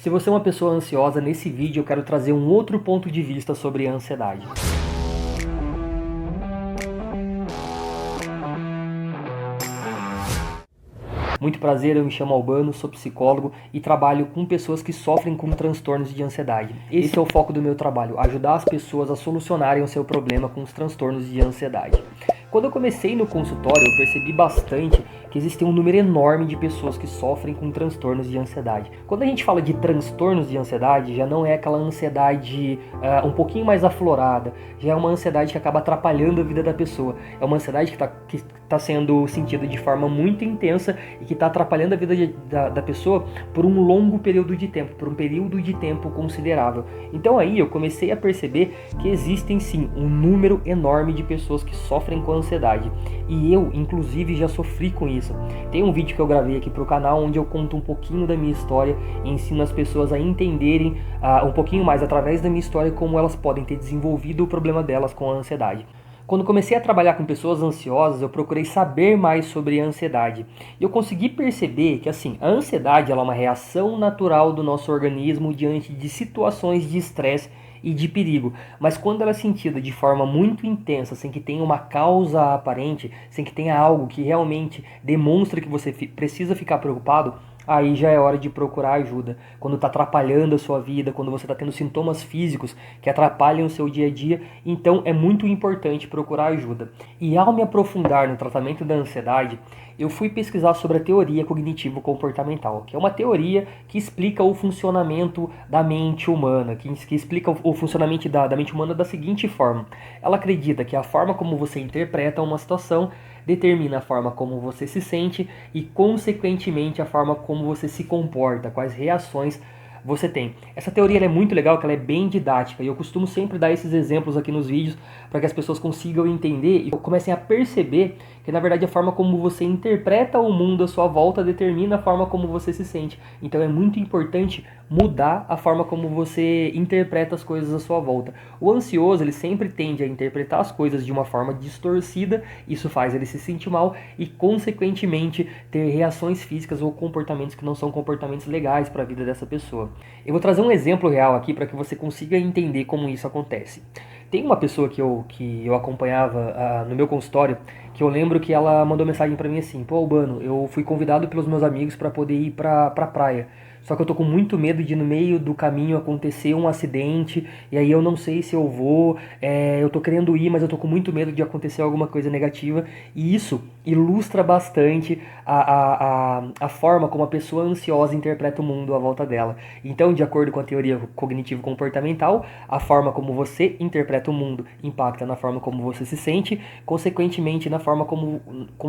Se você é uma pessoa ansiosa, nesse vídeo eu quero trazer um outro ponto de vista sobre a ansiedade. Muito prazer, eu me chamo Albano, sou psicólogo e trabalho com pessoas que sofrem com transtornos de ansiedade. Esse é o foco do meu trabalho, ajudar as pessoas a solucionarem o seu problema com os transtornos de ansiedade. Quando eu comecei no consultório, eu percebi bastante que existe um número enorme de pessoas que sofrem com transtornos de ansiedade. Quando a gente fala de transtornos de ansiedade, já não é aquela ansiedade um pouquinho mais aflorada, já é uma ansiedade que acaba atrapalhando a vida da pessoa. É uma ansiedade que está sendo sentida de forma muito intensa e que está atrapalhando a vida da pessoa por um longo período de tempo, por um período de tempo considerável. Então aí eu comecei a perceber que existem sim um número enorme de pessoas que sofrem com ansiedade. E eu, inclusive, já sofri com isso. Tem um vídeo que eu gravei aqui pro canal onde eu conto um pouquinho da minha história e ensino as pessoas a entenderem um pouquinho mais através da minha história como elas podem ter desenvolvido o problema delas com a ansiedade. Quando comecei a trabalhar com pessoas ansiosas, eu procurei saber mais sobre a ansiedade. E eu consegui perceber que, assim, a ansiedade ela é uma reação natural do nosso organismo diante de situações de estresse e de perigo. Mas quando ela é sentida de forma muito intensa, sem que tenha uma causa aparente, sem que tenha algo que realmente demonstre que você precisa ficar preocupado, aí já é hora de procurar ajuda. Quando está atrapalhando a sua vida, quando você está tendo sintomas físicos que atrapalham o seu dia a dia, então é muito importante procurar ajuda. E ao me aprofundar no tratamento da ansiedade, eu fui pesquisar sobre a teoria cognitivo-comportamental, que é uma teoria que explica o funcionamento da mente humana, que explica o funcionamento da mente humana da seguinte forma. Ela acredita que a forma como você interpreta uma situação determina a forma como você se sente e, consequentemente, a forma como você se comporta, quais reações você tem. Essa teoria é muito legal, que ela é bem didática e eu costumo sempre dar esses exemplos aqui nos vídeos para que as pessoas consigam entender e comecem a perceber que, na verdade, a forma como você interpreta o mundo à sua volta determina a forma como você se sente. Então é muito importante mudar a forma como você interpreta as coisas à sua volta. O ansioso, ele sempre tende a interpretar as coisas de uma forma distorcida, isso faz ele se sentir mal e, consequentemente, ter reações físicas ou comportamentos que não são comportamentos legais para a vida dessa pessoa. Eu vou trazer um exemplo real aqui para que você consiga entender como isso acontece. Tem uma pessoa que eu acompanhava no meu consultório, que eu lembro que ela mandou mensagem pra mim assim: pô, Albano, eu fui convidado pelos meus amigos pra poder ir pra praia. Só que eu tô com muito medo de no meio do caminho acontecer um acidente, e aí eu não sei se eu vou, eu tô querendo ir, mas eu tô com muito medo de acontecer alguma coisa negativa. E isso ilustra bastante a forma como a pessoa ansiosa interpreta o mundo à volta dela. Então, de acordo com a teoria cognitivo-comportamental, a forma como você interpreta o mundo impacta na forma como você se sente, consequentemente na forma como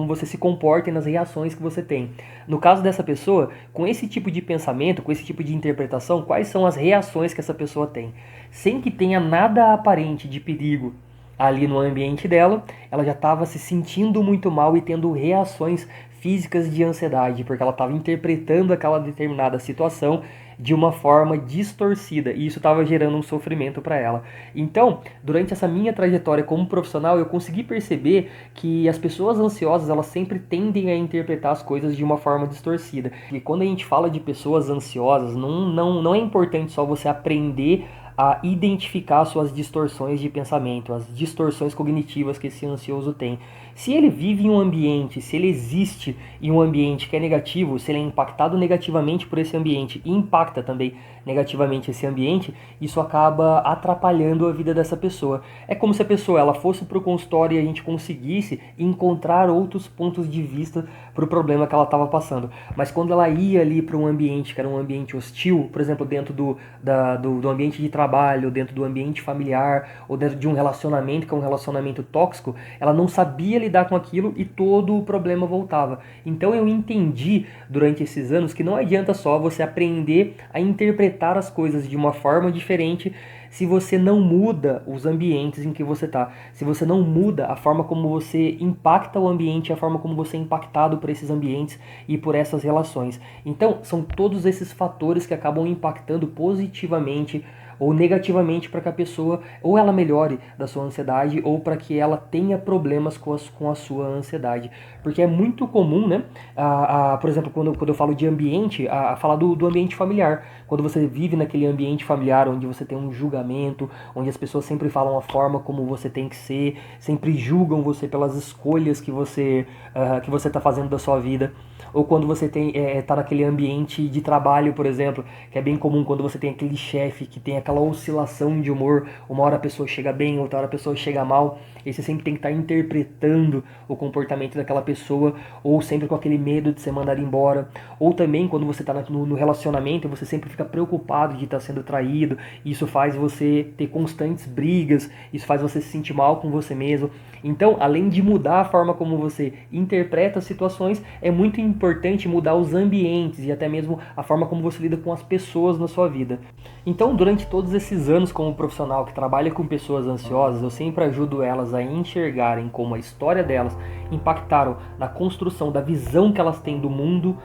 você se comporta e nas reações que você tem. No caso dessa pessoa, com esse tipo de pensamento, com esse tipo de interpretação, quais são as reações que essa pessoa tem? Sem que tenha nada aparente de perigo ali no ambiente dela, ela já estava se sentindo muito mal e tendo reações físicas de ansiedade, porque ela estava interpretando aquela determinada situação de uma forma distorcida, e isso estava gerando um sofrimento para ela. Então, durante essa minha trajetória como profissional, eu consegui perceber que as pessoas ansiosas, elas sempre tendem a interpretar as coisas de uma forma distorcida. E quando a gente fala de pessoas ansiosas, não é importante só você aprender a identificar suas distorções de pensamento, as distorções cognitivas que esse ansioso tem. Se ele vive em um ambiente, se ele existe em um ambiente que é negativo, se ele é impactado negativamente por esse ambiente e impacta também negativamente esse ambiente, isso acaba atrapalhando a vida dessa pessoa. É como se a pessoa ela fosse para o consultório e a gente conseguisse encontrar outros pontos de vista para o problema que ela estava passando. Mas quando ela ia ali para um ambiente que era um ambiente hostil, por exemplo, dentro do ambiente de trabalho, dentro do ambiente familiar, ou dentro de um relacionamento que é um relacionamento tóxico, ela não sabia lidar com aquilo e todo o problema voltava. Então eu entendi durante esses anos que não adianta só você aprender a interpretar as coisas de uma forma diferente se você não muda os ambientes em que você está, se você não muda a forma como você impacta o ambiente, a forma como você é impactado por esses ambientes e por essas relações. Então, são todos esses fatores que acabam impactando positivamente ou negativamente para que a pessoa ou ela melhore da sua ansiedade ou para que ela tenha problemas com a sua ansiedade. Porque é muito comum, né? Por exemplo, quando eu falo de ambiente, a falar do ambiente familiar. Quando você vive naquele ambiente familiar onde você tem um julgamento, onde as pessoas sempre falam a forma como você tem que ser, sempre julgam você pelas escolhas que você está fazendo da sua vida. Ou quando você tá naquele ambiente de trabalho, por exemplo, que é bem comum quando você tem aquele chefe que tem aquela oscilação de humor, uma hora a pessoa chega bem, outra hora a pessoa chega mal, e você sempre tem que estar interpretando o comportamento daquela pessoa, ou sempre com aquele medo de ser mandado embora, ou também quando você está no relacionamento, você sempre fica preocupado de estar sendo traído, e isso faz você ter constantes brigas, isso faz você se sentir mal com você mesmo. Então, além de mudar a forma como você interpreta as situações, é muito importante mudar os ambientes e até mesmo a forma como você lida com as pessoas na sua vida. Então, durante todos esses anos como profissional que trabalha com pessoas ansiosas, eu sempre ajudo elas a enxergarem como a história delas impactaram na construção da visão que elas têm do mundo,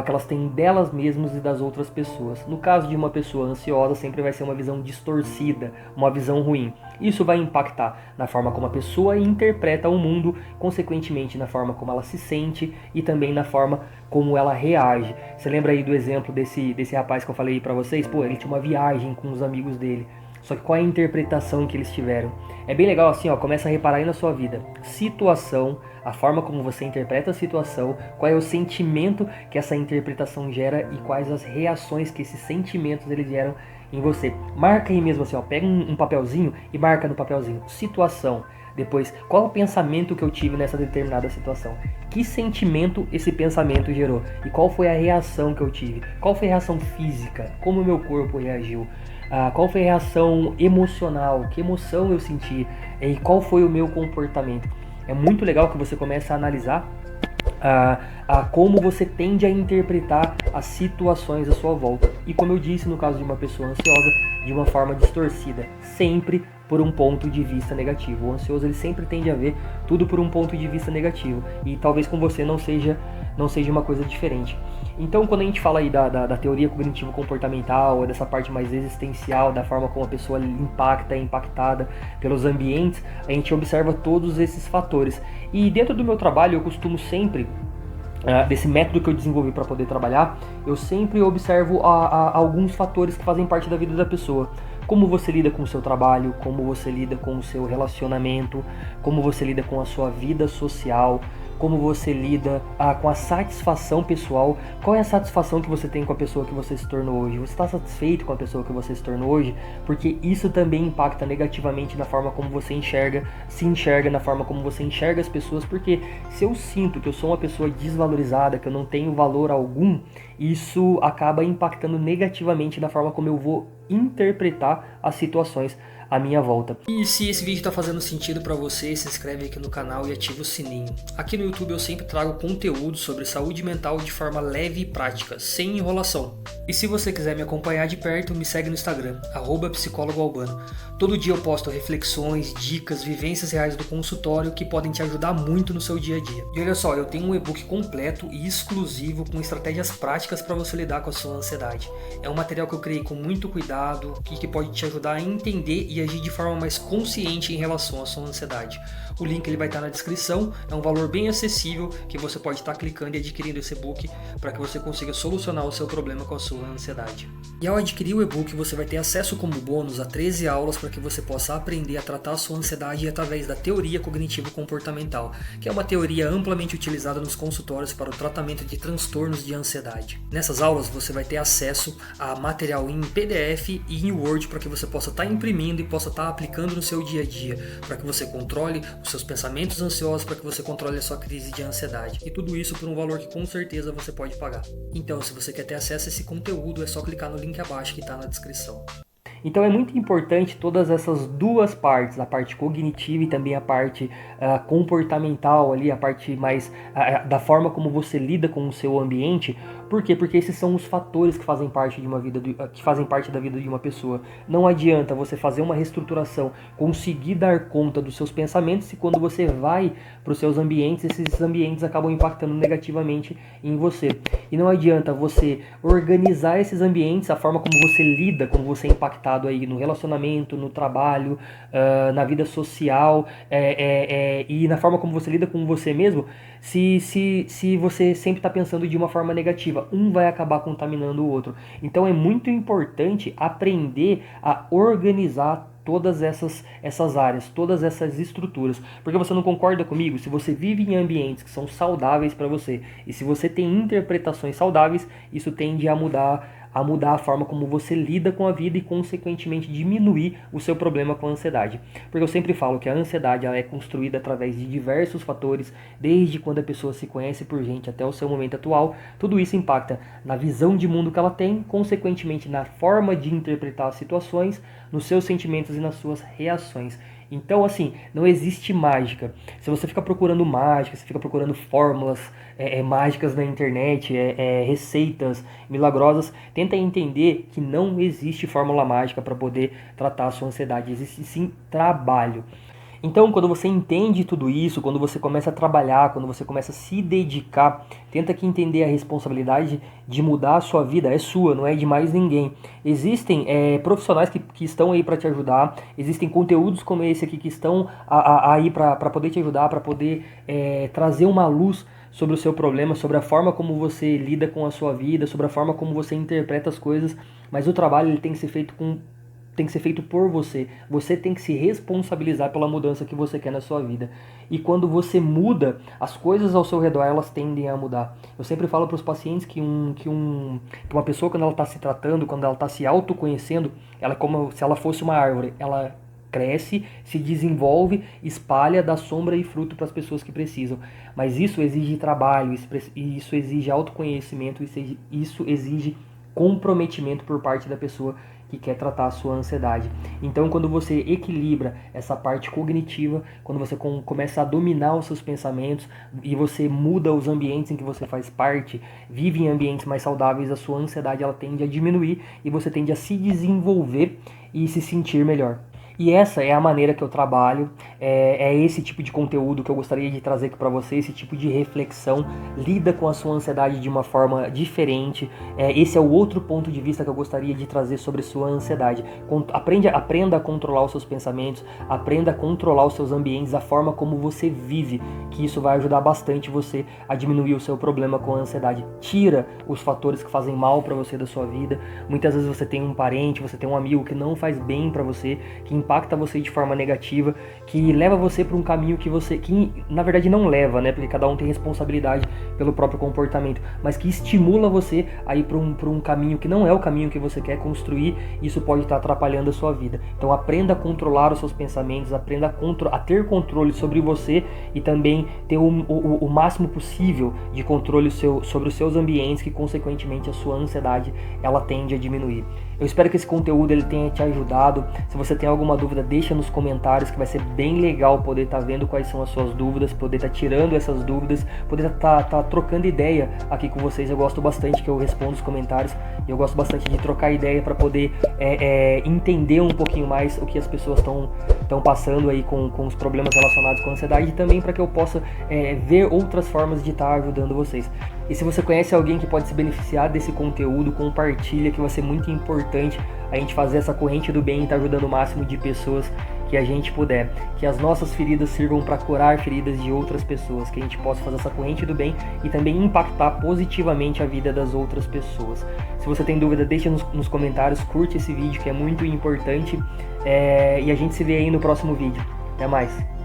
que elas têm delas mesmas e das outras pessoas. No caso de uma pessoa ansiosa, sempre vai ser uma visão distorcida, uma visão ruim. Isso vai impactar na forma como a pessoa interpreta o mundo, consequentemente na forma como ela se sente e também na forma como ela reage. Você lembra aí do exemplo desse rapaz que eu falei pra vocês? Pô, ele tinha uma viagem com os amigos dele. Só que qual é a interpretação que eles tiveram? É bem legal assim, ó, começa a reparar aí na sua vida. Situação, a forma como você interpreta a situação, qual é o sentimento que essa interpretação gera e quais as reações que esses sentimentos eles geram em você. Marca aí mesmo assim, ó, pega um papelzinho e marca no papelzinho. Situação. Depois, qual o pensamento que eu tive nessa determinada situação? Que sentimento esse pensamento gerou? E qual foi a reação que eu tive? Qual foi a reação física? Como o meu corpo reagiu? Qual foi a reação emocional? Que emoção eu senti? E qual foi o meu comportamento? É muito legal que você comece a analisar como você tende a interpretar as situações à sua volta. E como eu disse, no caso de uma pessoa ansiosa, de uma forma distorcida, sempre por um ponto de vista negativo. O ansioso ele sempre tende a ver tudo por um ponto de vista negativo. E talvez com você não seja uma coisa diferente. Então, quando a gente fala aí da teoria cognitivo-comportamental, dessa parte mais existencial, da forma como a pessoa é impactada pelos ambientes, a gente observa todos esses fatores. E dentro do meu trabalho, eu costumo sempre, desse método que eu desenvolvi para poder trabalhar, eu sempre observo alguns fatores que fazem parte da vida da pessoa. Como você lida com o seu trabalho, como você lida com o seu relacionamento, como você lida com a sua vida social, como você lida com a satisfação pessoal. Qual é a satisfação que você tem com a pessoa que você se tornou hoje? Você está satisfeito com a pessoa que você se tornou hoje? Porque isso também impacta negativamente na forma como você se enxerga, na forma como você enxerga as pessoas. Porque se eu sinto que eu sou uma pessoa desvalorizada, que eu não tenho valor algum, isso acaba impactando negativamente na forma como eu vou interpretar as situações à minha volta. E se esse vídeo está fazendo sentido para você, se inscreve aqui no canal e ativa o sininho. Aqui no YouTube eu sempre trago conteúdo sobre saúde mental de forma leve e prática, sem enrolação. E se você quiser me acompanhar de perto, me segue no Instagram, @psicólogoalbano. Todo dia eu posto reflexões, dicas, vivências reais do consultório que podem te ajudar muito no seu dia a dia. E olha só, eu tenho um e-book completo e exclusivo com estratégias práticas para você lidar com a sua ansiedade. É um material que eu criei com muito cuidado e que pode te ajudar a entender e agir de forma mais consciente em relação à sua ansiedade. O link ele vai estar na descrição, é um valor bem acessível que você pode estar clicando e adquirindo esse e-book para que você consiga solucionar o seu problema com a sua ansiedade. E ao adquirir o e-book você vai ter acesso como bônus a 13 aulas para que você possa aprender a tratar a sua ansiedade através da teoria cognitivo-comportamental, que é uma teoria amplamente utilizada nos consultórios para o tratamento de transtornos de ansiedade. Nessas aulas você vai ter acesso a material em PDF e em Word para que você possa estar imprimindo e possa estar aplicando no seu dia a dia, para que você controle os seus pensamentos ansiosos, para que você controle a sua crise de ansiedade. E tudo isso por um valor que com certeza você pode pagar. Então, se você quer ter acesso a esse conteúdo, é só clicar no link abaixo que está na descrição. Então é muito importante todas essas duas partes, a parte cognitiva e também a parte comportamental ali, a parte mais da forma como você lida com o seu ambiente, Por quê? Porque esses são os fatores que fazem parte da vida de uma pessoa. Não adianta você fazer uma reestruturação, conseguir dar conta dos seus pensamentos, e quando você vai para os seus ambientes, esses ambientes acabam impactando negativamente em você. E não adianta você organizar esses ambientes, a forma como você lida, como você é impactado aí no relacionamento, no trabalho, na vida social, e na forma como você lida com você mesmo, se você sempre está pensando de uma forma negativa. Um vai acabar contaminando o outro. Então é muito importante aprender a organizar todas essas áreas, todas essas estruturas. Porque você não concorda comigo? Se você vive em ambientes que são saudáveis para você, e se você tem interpretações saudáveis, isso tende a mudar a forma como você lida com a vida e, consequentemente, diminuir o seu problema com a ansiedade. Porque eu sempre falo que a ansiedade ela é construída através de diversos fatores, desde quando a pessoa se conhece por gente até o seu momento atual. Tudo isso impacta na visão de mundo que ela tem, consequentemente na forma de interpretar as situações, nos seus sentimentos e nas suas reações. Então, assim, não existe mágica. Se você fica procurando mágica, se fica procurando fórmulas mágicas na internet, receitas milagrosas, tenta entender que não existe fórmula mágica para poder tratar a sua ansiedade. Existe sim trabalho. Então, quando você entende tudo isso, quando você começa a trabalhar, quando você começa a se dedicar, tenta que entender a responsabilidade de mudar a sua vida é sua, não é de mais ninguém. Existem profissionais que estão aí para te ajudar, existem conteúdos como esse aqui que estão aí para poder te ajudar, para poder trazer uma luz sobre o seu problema, sobre a forma como você lida com a sua vida, sobre a forma como você interpreta as coisas, mas o trabalho ele tem que ser feito por você. Você tem que se responsabilizar pela mudança que você quer na sua vida. E quando você muda, as coisas ao seu redor, elas tendem a mudar. Eu sempre falo para os pacientes que uma pessoa, quando ela está se tratando, quando ela está se autoconhecendo, ela é como se ela fosse uma árvore. Ela cresce, se desenvolve, espalha, dá sombra e fruto para as pessoas que precisam. Mas isso exige trabalho, isso exige autoconhecimento, isso exige comprometimento por parte da pessoa que quer tratar a sua ansiedade. Então, quando você equilibra essa parte cognitiva, quando você começa a dominar os seus pensamentos e você muda os ambientes em que você faz parte, vive em ambientes mais saudáveis, a sua ansiedade ela tende a diminuir e você tende a se desenvolver e se sentir melhor. E essa é a maneira que eu trabalho, é esse tipo de conteúdo que eu gostaria de trazer aqui para você, esse tipo de reflexão, lida com a sua ansiedade de uma forma diferente, esse é o outro ponto de vista que eu gostaria de trazer sobre sua ansiedade. Aprenda a controlar os seus pensamentos, aprenda a controlar os seus ambientes, a forma como você vive, que isso vai ajudar bastante você a diminuir o seu problema com a ansiedade. Tira os fatores que fazem mal para você da sua vida. Muitas vezes você tem um parente, você tem um amigo que não faz bem para você, que impacta você de forma negativa, que leva você para um caminho que na verdade não leva, né? Porque cada um tem responsabilidade pelo próprio comportamento, mas que estimula você a ir para um caminho que não é o caminho que você quer construir. Isso pode estar atrapalhando a sua vida. Então aprenda a controlar os seus pensamentos, aprenda a ter controle sobre você e também ter o máximo possível de controle sobre os seus ambientes, que consequentemente a sua ansiedade ela tende a diminuir. Eu espero que esse conteúdo ele tenha te ajudado. Se você tem alguma dúvida, deixa nos comentários, que vai ser bem legal poder estar vendo quais são as suas dúvidas, poder estar tirando essas dúvidas, poder estar trocando ideia aqui com vocês. Eu gosto bastante que eu respondo os comentários e eu gosto bastante de trocar ideia para poder entender um pouquinho mais o que as pessoas estão passando aí com os problemas relacionados com a ansiedade, e também para que eu possa ver outras formas de estar ajudando vocês. E se você conhece alguém que pode se beneficiar desse conteúdo, compartilha, que vai ser muito importante a gente fazer essa corrente do bem e estar ajudando o máximo de pessoas que a gente puder. Que as nossas feridas sirvam para curar feridas de outras pessoas, que a gente possa fazer essa corrente do bem e também impactar positivamente a vida das outras pessoas. Se você tem dúvida, deixa nos comentários, curte esse vídeo que é muito importante, e a gente se vê aí no próximo vídeo. Até mais!